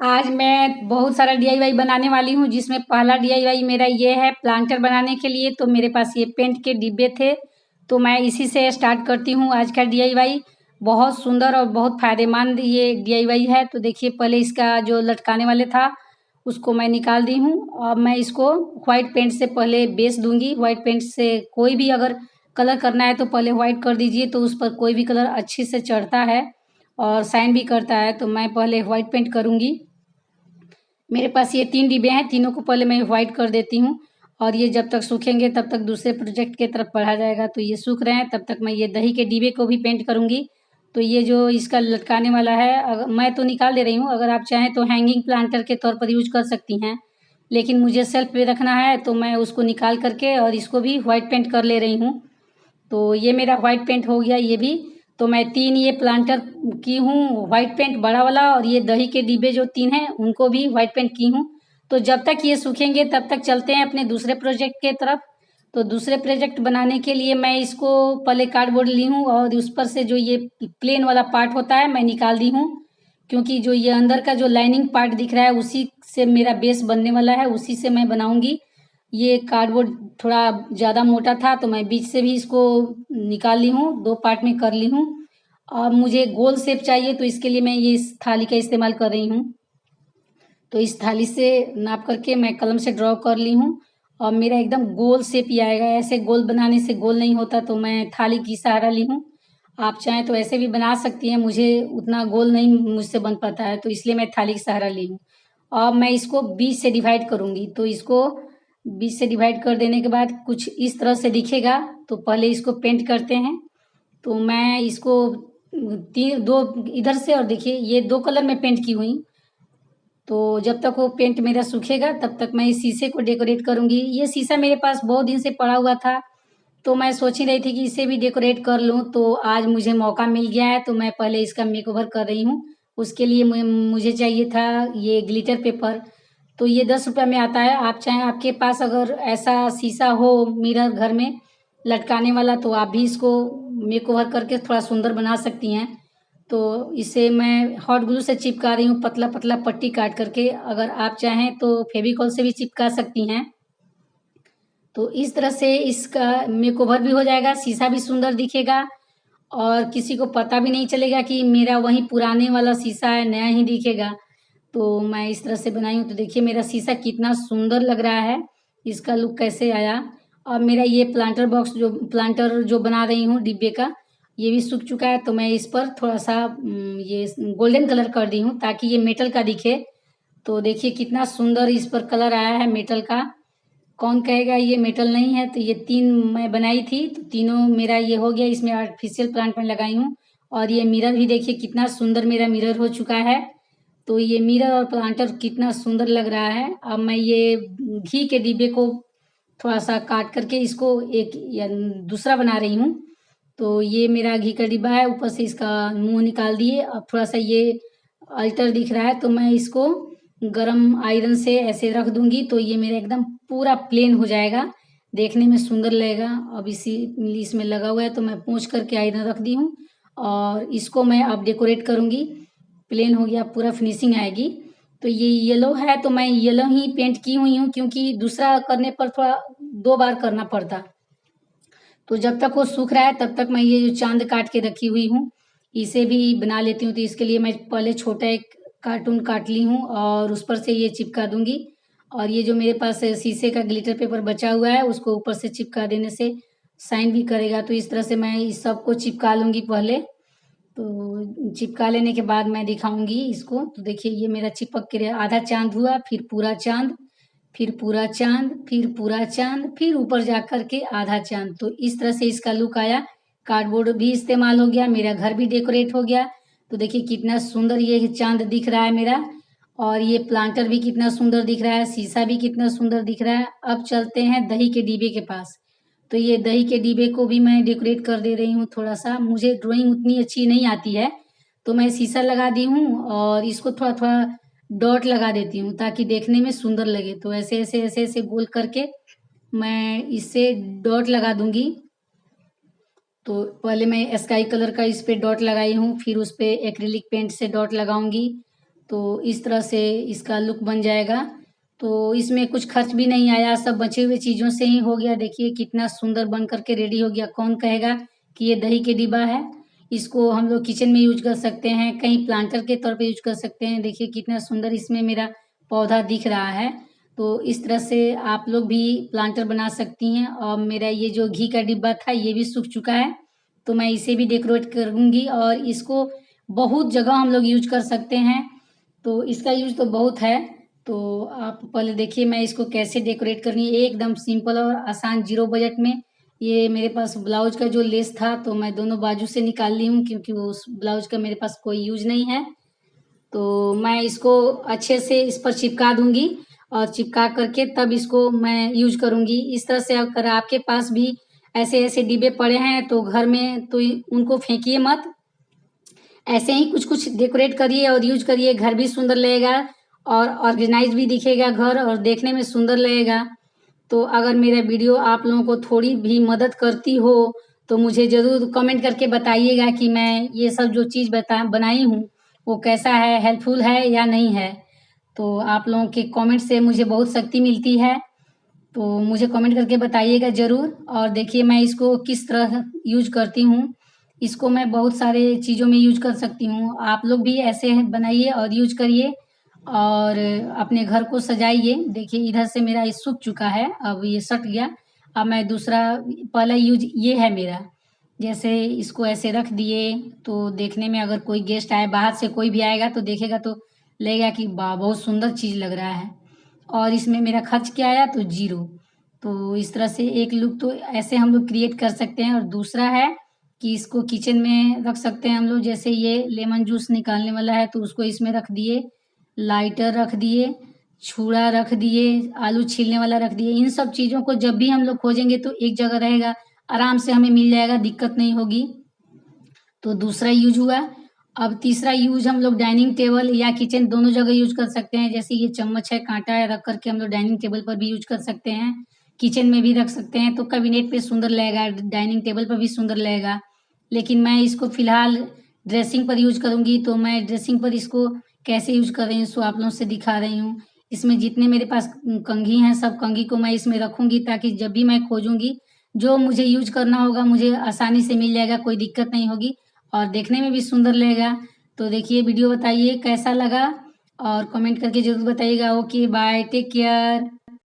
आज मैं बहुत सारा डीआईवाई बनाने वाली हूँ, जिसमें पहला डीआईवाई मेरा ये है प्लांटर बनाने के लिए। तो मेरे पास ये पेंट के डिब्बे थे, तो मैं इसी से स्टार्ट करती हूँ आज का डीआईवाई। बहुत सुंदर और बहुत फ़ायदेमंद ये डीआईवाई है। तो देखिए, पहले इसका जो लटकाने वाले था उसको मैं निकाल दी हूँ। अब मैं इसको व्हाइट पेंट से पहले बेस दूंगी। व्हाइट पेंट से कोई भी अगर कलर करना है तो पहले व्हाइट कर दीजिए, तो उस पर कोई भी कलर अच्छे से चढ़ता है और शाइन भी करता है। तो मैं पहले व्हाइट पेंट करूँगी। मेरे पास ये 3 डिब्बे हैं, तीनों को पहले मैं व्हाइट कर देती हूँ और ये जब तक सूखेंगे तब तक दूसरे प्रोजेक्ट की तरफ बढ़ा जाएगा। तो ये सूख रहे हैं, तब तक मैं ये दही के डिब्बे को भी पेंट करूँगी। तो ये जो इसका लटकाने वाला है, अगर मैं तो निकाल दे रही हूँ, अगर आप चाहें तो हैंगिंग प्लांटर के तौर पर यूज कर सकती हैं, लेकिन मुझे शेल्फ पे रखना है तो मैं उसको निकाल करके और इसको भी व्हाइट पेंट कर ले रही हूँ। तो ये मेरा व्हाइट पेंट हो गया ये भी। तो मैं 3 ये प्लांटर की हूँ व्हाइट पेंट बड़ा वाला, और ये दही के डिब्बे जो 3 हैं उनको भी व्हाइट पेंट की हूँ। तो जब तक ये सूखेंगे तब तक चलते हैं अपने दूसरे प्रोजेक्ट के तरफ। तो दूसरे प्रोजेक्ट बनाने के लिए मैं इसको पहले कार्डबोर्ड ली हूँ और उस पर से जो ये प्लेन वाला पार्ट होता है मैं निकाल दी हूँ, क्योंकि जो ये अंदर का जो लाइनिंग पार्ट दिख रहा है उसी से मेरा बेस बनने वाला है, उसी से मैं बनाऊंगी। ये कार्डबोर्ड थोड़ा ज़्यादा मोटा था तो मैं बीच से भी इसको निकाल ली हूँ, 2 पार्ट में कर ली हूँ। अब मुझे गोल शेप चाहिए, तो इसके लिए मैं ये इस थाली का इस्तेमाल कर रही हूँ। तो इस थाली से नाप करके मैं कलम से ड्रॉ कर ली हूँ और मेरा एकदम गोल शेप ही आएगा। ऐसे गोल बनाने से गोल नहीं होता, तो मैं थाली की सहारा ली हूँ। आप चाहें तो ऐसे भी बना सकती हैं, मुझे उतना गोल नहीं मुझसे बन पाता है, तो इसलिए मैं थाली की सहारा ली हूँ। अब मैं इसको बीच से डिवाइड करूँगी। तो इसको बीच से डिवाइड कर देने के बाद कुछ इस तरह से दिखेगा। तो पहले इसको पेंट करते हैं। तो मैं इसको तीन दो इधर से, और देखिए ये 2 कलर में पेंट की हुई। तो जब तक वो पेंट मेरा सूखेगा तब तक मैं इस शीशे को डेकोरेट करूँगी। ये शीशा मेरे पास बहुत दिन से पड़ा हुआ था, तो मैं सोच ही रही थी कि इसे भी डेकोरेट कर लूँ। तो आज मुझे मौका मिल गया है, तो मैं पहले इसका मेकओवर कर रही हूँ। उसके लिए मुझे चाहिए था ये ग्लिटर पेपर। तो ये 10 रुपये में आता है। आप चाहें, आपके पास अगर ऐसा शीशा हो मिरर घर में लटकाने वाला, तो आप भी इसको मेकओवर करके थोड़ा सुंदर बना सकती हैं। तो इसे मैं हॉट ग्लू से चिपका रही हूँ, पतला पतला पट्टी काट करके। अगर आप चाहें तो फेविकॉल से भी चिपका सकती हैं। तो इस तरह से इसका मेकओवर भी हो जाएगा, शीशा भी सुंदर दिखेगा और किसी को पता भी नहीं चलेगा कि मेरा वही पुराने वाला शीशा है, नया ही दिखेगा। तो मैं इस तरह से बनाई हूँ। तो देखिए मेरा शीशा कितना सुंदर लग रहा है, इसका लुक कैसे आया। और मेरा ये प्लांटर जो बना रही हूँ डिब्बे का, ये भी सूख चुका है। तो मैं इस पर थोड़ा सा ये गोल्डन कलर कर दी हूँ ताकि ये मेटल का दिखे। तो देखिए कितना सुंदर इस पर कलर आया है मेटल का। कौन कहेगा ये मेटल नहीं है। तो ये 3 मैं बनाई थी, तो तीनों मेरा ये हो गया। इसमें आर्टिफिशियल प्लांट मैं लगाई हूँ। और ये मिरर भी देखिए कितना सुंदर मेरा मिरर हो चुका है। तो ये मिरर और प्लांटर कितना सुंदर लग रहा है। अब मैं ये घी के डिब्बे को थोड़ा सा काट करके इसको एक या दूसरा बना रही हूँ। तो ये मेरा घी का डिब्बा है, ऊपर से इसका मुंह निकाल दिए। अब थोड़ा सा ये अल्टर दिख रहा है, तो मैं इसको गरम आयरन से ऐसे रख दूंगी। तो ये मेरा एकदम पूरा प्लेन हो जाएगा, देखने में सुंदर लगेगा। अब इसमें लगा हुआ है, तो मैं पोंछ करके आयरन रख दी हूँ और इसको मैं अब डेकोरेट करूँगी। प्लेन हो गया, पूरा फिनिशिंग आएगी। तो ये येलो है, तो मैं येलो ही पेंट की हुई हूँ, क्योंकि दूसरा करने पर थोड़ा 2 बार करना पड़ता। तो जब तक वो सूख रहा है तब तक मैं ये जो चांद काट के रखी हुई हूँ इसे भी बना लेती हूँ। तो इसके लिए मैं पहले छोटा एक कार्टून काट ली हूँ और उस पर से ये चिपका दूंगी। और ये जो मेरे पास शीशे का ग्लिटर पेपर बचा हुआ है उसको ऊपर से चिपका देने से साइन भी करेगा। तो इस तरह से मैं इस सबको चिपका लूँगी पहले। तो चिपका लेने के बाद मैं दिखाऊंगी इसको। तो देखिए ये मेरा चिपक के आधा चांद हुआ, फिर पूरा चांद, फिर पूरा चांद, फिर पूरा चांद, फिर ऊपर जा कर के आधा चांद। तो इस तरह से इसका लुक आया। कार्डबोर्ड भी इस्तेमाल हो गया, मेरा घर भी डेकोरेट हो गया। तो देखिए कितना सुंदर ये चांद दिख रहा है मेरा, और ये प्लांटर भी कितना सुंदर दिख रहा है, शीशा भी कितना सुंदर दिख रहा है। अब चलते हैं दही के डिब्बे के पास। तो ये दही के डिब्बे को भी मैं डेकोरेट कर दे रही हूँ थोड़ा सा। मुझे ड्राइंग उतनी अच्छी नहीं आती है, तो मैं शीशा लगा दी हूँ और इसको थोड़ा थोड़ा डॉट लगा देती हूँ ताकि देखने में सुंदर लगे। तो ऐसे ऐसे ऐसे ऐसे गोल करके मैं इससे डॉट लगा दूंगी। तो पहले मैं स्काई कलर का इस पे डॉट लगाई हूँ, फिर उस पे एक्रिलिक पेंट से डॉट लगाऊंगी। तो इस तरह से इसका लुक बन जाएगा। तो इसमें कुछ खर्च भी नहीं आया, सब बचे हुए चीज़ों से ही हो गया। देखिए कितना सुंदर बन कर के रेडी हो गया। कौन कहेगा कि ये दही के डिब्बा है। इसको हम लोग किचन में यूज कर सकते हैं, कहीं प्लांटर के तौर पे यूज कर सकते हैं। देखिए कितना सुंदर इसमें मेरा पौधा दिख रहा है। तो इस तरह से आप लोग भी प्लांटर बना सकती हैं। और मेरा ये जो घी का डिब्बा था ये भी सूख चुका है, तो मैं इसे भी डेकोरेट करूँगी। और इसको बहुत जगह हम लोग यूज कर सकते हैं, तो इसका यूज तो बहुत है। तो आप पहले देखिए मैं इसको कैसे डेकोरेट करनी है, एकदम सिंपल और आसान, 0 बजट में। ये मेरे पास ब्लाउज का जो लेस था तो मैं दोनों बाजू से निकाल ली हूँ, क्योंकि वो उस ब्लाउज का मेरे पास कोई यूज नहीं है। तो मैं इसको अच्छे से इस पर चिपका दूंगी और चिपका करके तब इसको मैं यूज करूंगी। इस तरह से अगर आपके पास भी ऐसे ऐसे डिब्बे पड़े हैं तो घर में, तो उनको फेंकिए मत, ऐसे ही कुछ कुछ डेकोरेट करिए और यूज करिए। घर भी सुंदर लगेगा और ऑर्गेनाइज भी दिखेगा घर, और देखने में सुंदर लगेगा। तो अगर मेरा वीडियो आप लोगों को थोड़ी भी मदद करती हो तो मुझे ज़रूर कमेंट करके बताइएगा कि मैं ये सब जो चीज़ बनाई हूँ वो कैसा है, हेल्पफुल है या नहीं है। तो आप लोगों के कमेंट से मुझे बहुत शक्ति मिलती है, तो मुझे कमेंट करके बताइएगा ज़रूर। और देखिए मैं इसको किस तरह यूज करती हूँ। इसको मैं बहुत सारे चीज़ों में यूज कर सकती हूँ। आप लोग भी ऐसे बनाइए और यूज करिए और अपने घर को सजाइए। देखिए इधर से मेरा ये सूख चुका है, अब ये सट गया। अब मैं दूसरा, पहला यूज ये है मेरा। जैसे इसको ऐसे रख दिए तो देखने में अगर कोई गेस्ट आए, बाहर से कोई भी आएगा तो देखेगा तो लगेगा कि वाह बहुत सुंदर चीज़ लग रहा है। और इसमें मेरा खर्च क्या आया, तो 0। तो इस तरह से एक लुक तो ऐसे हम लोग क्रिएट कर सकते हैं। और दूसरा है कि इसको किचन में रख सकते हैं हम लोग। जैसे ये लेमन जूस निकालने वाला है तो उसको इसमें रख दिए, लाइटर रख दिए, छुरा रख दिए, आलू छीलने वाला रख दिए। इन सब चीज़ों को जब भी हम लोग खोजेंगे तो एक जगह रहेगा, आराम से हमें मिल जाएगा, दिक्कत नहीं होगी। तो दूसरा यूज हुआ। अब तीसरा यूज हम लोग डाइनिंग टेबल या किचन दोनों जगह यूज कर सकते हैं। जैसे ये चम्मच है, कांटा है, रख करके हम लोग डाइनिंग टेबल पर भी यूज कर सकते हैं, किचन में भी रख सकते हैं। तो कैबिनेट पे सुंदर लगेगा, डाइनिंग टेबल पर भी सुंदर लगेगा। लेकिन मैं इसको फिलहाल ड्रेसिंग पर यूज करूंगी, तो मैं ड्रेसिंग पर इसको कैसे यूज कर रही हूँ सो आप लोगों से दिखा रही हूँ। इसमें जितने मेरे पास कंघी हैं सब कंघी को मैं इसमें रखूंगी, ताकि जब भी मैं खोजूंगी जो मुझे यूज करना होगा मुझे आसानी से मिल जाएगा, कोई दिक्कत नहीं होगी और देखने में भी सुंदर लगेगा। तो देखिए वीडियो बताइए कैसा लगा और कमेंट करके ज़रूर बताइएगा। Okay bye, take care.